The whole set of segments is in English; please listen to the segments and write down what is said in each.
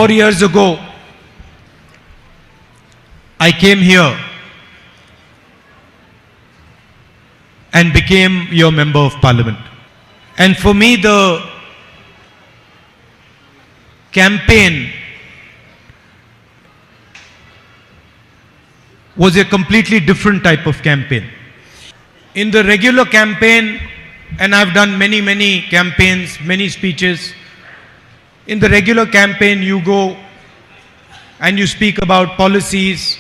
4 years ago, I came here and became your member of parliament. And for me, the campaign was a completely different type of campaign. In the regular campaign, and I've done many campaigns, many speeches. In the regular campaign, you go and you speak about policies,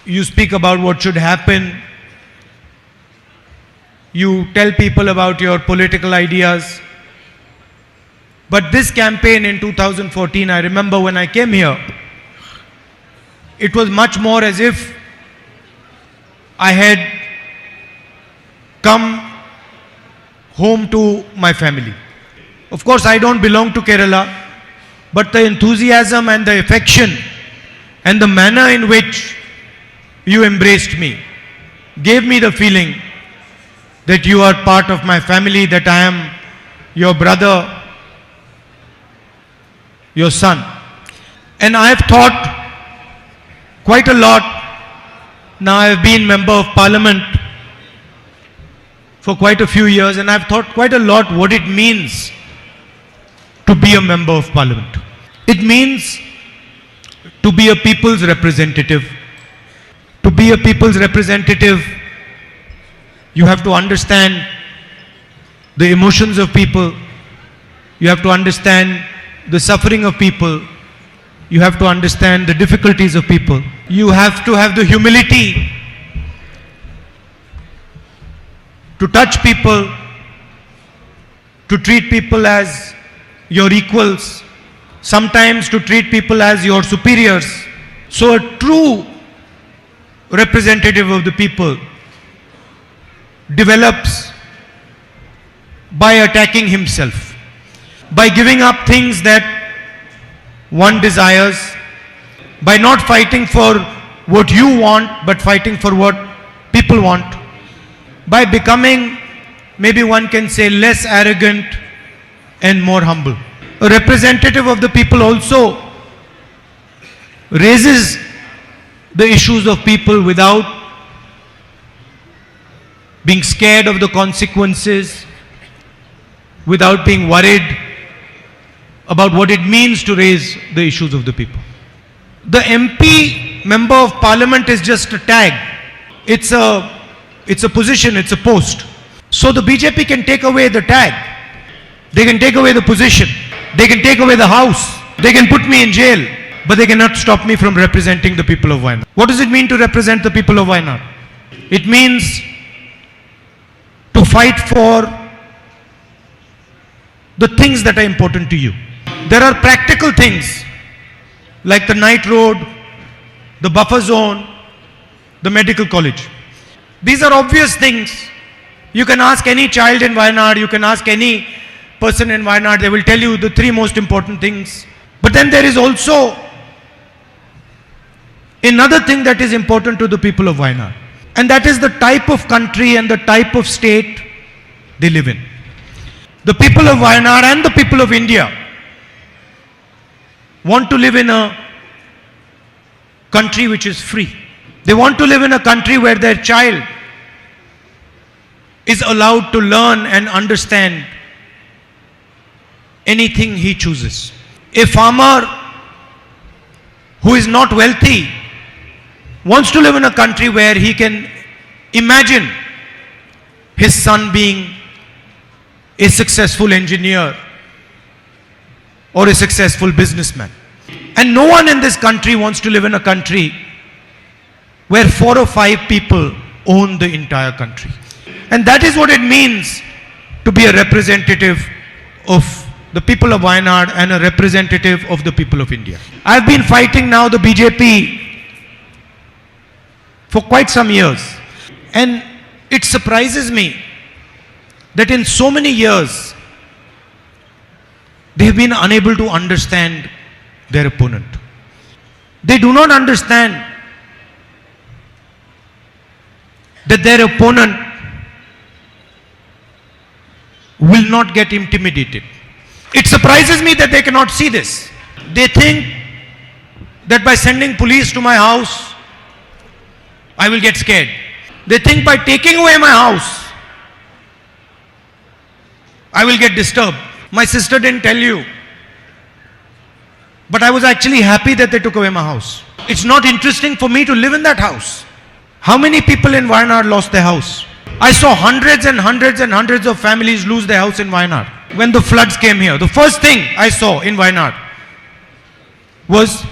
you speak about what should happen, you tell people about your political ideas. But this campaign in 2014, I remember when I came here, it was much more as if I had come home to my family. Of course, I don't belong to Kerala, but the enthusiasm and the affection and the manner in which you embraced me gave me the feeling that you are part of my family, that I am your brother, your son. And I have thought quite a lot. Now I have been member of parliament for quite a few years, and I've thought quite a lot what it means to be a member of parliament. It means to be a people's representative. To be a people's representative, you have to understand the emotions of people. You have to understand the suffering of people. You have to understand the difficulties of people. You have to have the humility to touch people, to treat people as your equals, sometimes to treat people as your superiors. So a true representative of the people develops by attacking himself, by giving up things that one desires, by not fighting for what you want but fighting for what people want, by becoming, maybe one can say, less arrogant and more humble. A representative of the people also raises the issues of people without being scared of the consequences, without being worried about what it means to raise the issues of the people. The MP, member of parliament, is just a tag. It's a position, it's a post. So the BJP can take away the tag. They can take away the position. They can take away the house. They can put me in jail. But they cannot stop me from representing the people of Wayanad. What does it mean to represent the people of Wayanad? It means to fight for the things that are important to you. There are practical things like the night road, the buffer zone, the medical college. These are obvious things. You can ask any child in Wayanad, you can ask any person in Wayanad, they will tell you the three most important things. But then there is also another thing that is important to the people of Wayanad, and that is the type of country and the type of state they live in. The people of Wayanad and the people of India want to live in a country which is free. They want to live in a country where their child is allowed to learn and understand anything he chooses. A farmer who is not wealthy wants to live in a country where he can imagine his son being a successful engineer or a successful businessman. And no one in this country wants to live in a country where 4 or 5 people own the entire country. And that is what it means to be a representative of the people of Wayanad and a representative of the people of India. I have been fighting now the BJP for quite some years, and it surprises me that in so many years they have been unable to understand their opponent. They do not understand that their opponent will not get intimidated. It surprises me that they cannot see this. They think that by sending police to my house, I will get scared. They think by taking away my house, I will get disturbed. My sister didn't tell you, but I was actually happy that they took away my house. It's not interesting for me to live in that house. How many people in Wayanad lost their house? I saw hundreds and hundreds and hundreds of families lose their house in Wayanad. When the floods came here, the first thing I saw in Wayanad was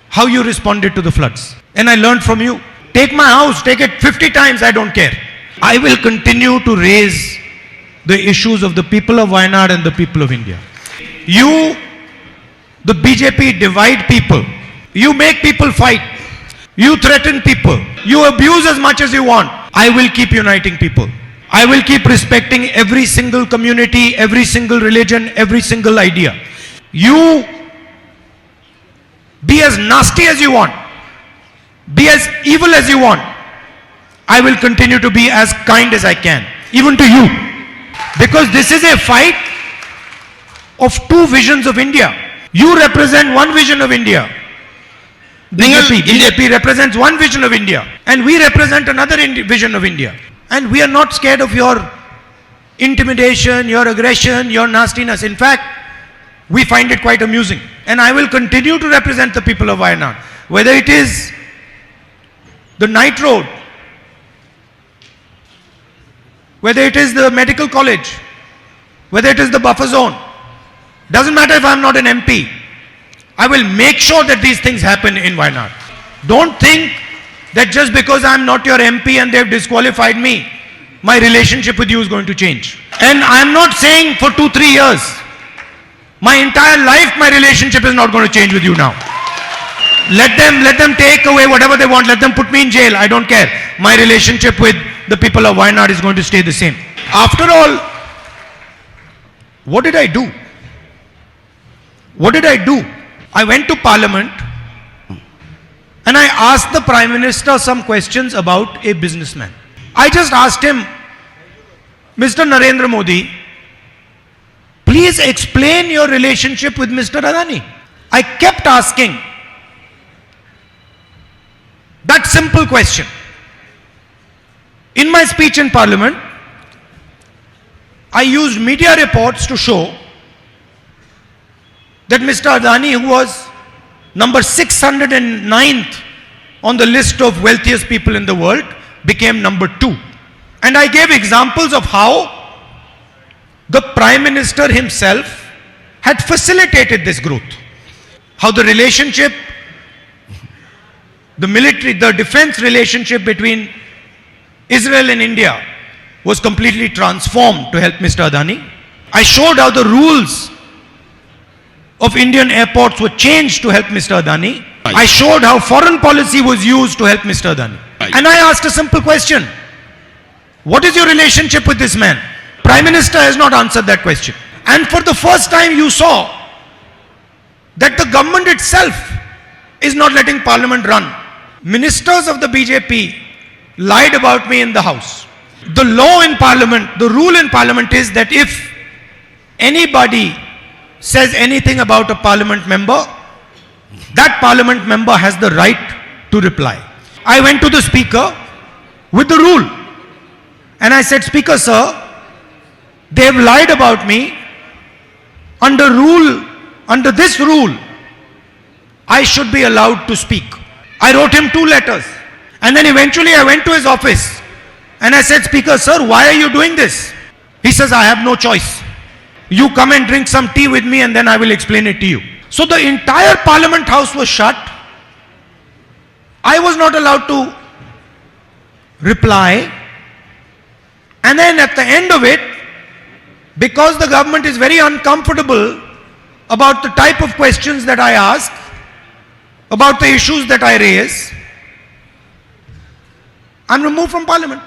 how you responded to the floods. And I learned from you. Take my house, take it 50 times, I don't care. I will continue to raise the issues of the people of Wayanad and the people of India. You, the BJP, divide people. You make people fight. You threaten people. You abuse as much as you want. I will keep uniting people. I will keep respecting every single community, every single religion, every single idea. You be as nasty as you want. Be as evil as you want. I will continue to be as kind as I can, even to you. Because this is a fight of two visions of India. You represent one vision of India. BJP represents one vision of India. And we represent another vision of India. And we are not scared of your intimidation, your aggression, your nastiness. In fact, we find it quite amusing. And I will continue to represent the people of Wayanad. Whether it is the night road, whether it is the medical college, whether it is the buffer zone, doesn't matter if I'm not an MP. I will make sure that these things happen in Wayanad. Don't think that just because I'm not your MP and they've disqualified me, my relationship with you is going to change. And I'm not saying for 2-3 years. My entire life, my relationship is not going to change with you now. Let them take away whatever they want. Let them put me in jail. I don't care. My relationship with the people of Wayanad is going to stay the same. After all, what did I do? What did I do? I went to Parliament and I asked the Prime Minister some questions about a businessman. I just asked him, Mr. Narendra Modi, please explain your relationship with Mr. Adani. I kept asking that simple question. In my speech in Parliament, I used media reports to show that Mr. Adani, who was number 609th on the list of wealthiest people in the world, became number 2. And I gave examples of how the Prime Minister himself had facilitated this growth. How the relationship, the military, the defense relationship between Israel and India was completely transformed to help Mr. Adani. I showed how the rules of Indian airports were changed to help Mr. Adani. I showed how foreign policy was used to help Mr. Adani. And I asked a simple question. What is your relationship with this man? Prime Minister has not answered that question. And for the first time you saw that the government itself is not letting Parliament run. Ministers of the BJP lied about me in the House. The law in Parliament, the rule in Parliament is that if anybody says anything about a Parliament member, that Parliament member has the right to reply. I went to the Speaker with the rule and I said, Speaker sir, they have lied about me. Under this rule, I should be allowed to speak. I wrote him 2 letters and then eventually I went to his office and I said, Speaker sir, why are you doing this? He says, I have no choice. You come and drink some tea with me and then I will explain it to you. So the entire Parliament House was shut. I was not allowed to reply. And then at the end of it, because the government is very uncomfortable about the type of questions that I ask, about the issues that I raise, I'm removed from Parliament.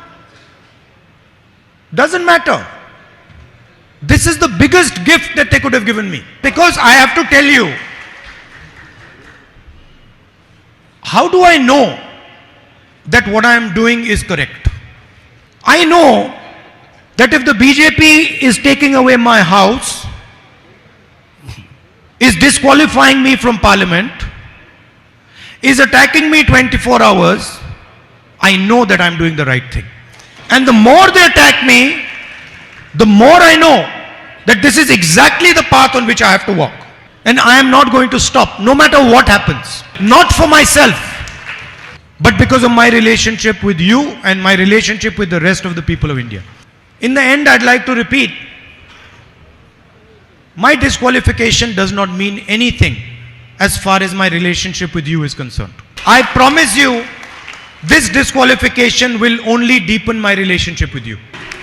Doesn't matter. This is the biggest gift that they could have given me. Because I have to tell you, how do I know that what I am doing is correct? I know that if the BJP is taking away my house, is disqualifying me from parliament, is attacking me 24 hours, I know that I'm doing the right thing. And the more they attack me, the more I know that this is exactly the path on which I have to walk. And I am not going to stop, no matter what happens. Not for myself, but because of my relationship with you and my relationship with the rest of the people of India. In the end, I'd like to repeat, my disqualification does not mean anything as far as my relationship with you is concerned. I promise you, this disqualification will only deepen my relationship with you.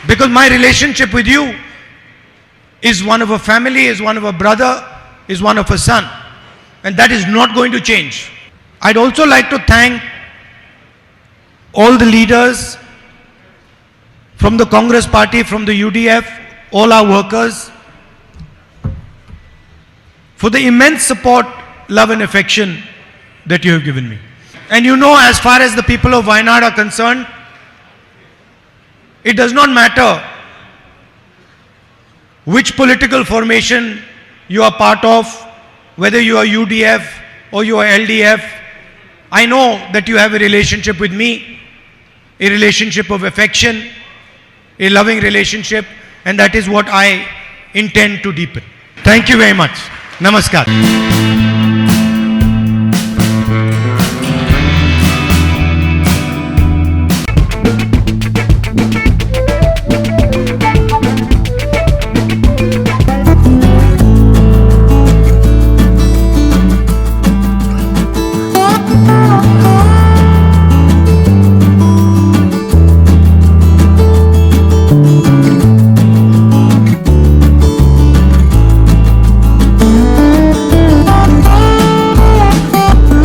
Because my relationship with you is one of a family, is one of a brother, is one of a son. And that is not going to change. I'd also like to thank all the leaders from the Congress party, from the UDF, all our workers, for the immense support, love and affection that you have given me. And you know, as far as the people of Wayanad are concerned, it does not matter which political formation you are part of, whether you are UDF or you are LDF. I know that you have a relationship with me, a relationship of affection, a loving relationship, and that is what I intend to deepen. Thank you very much. Namaskar.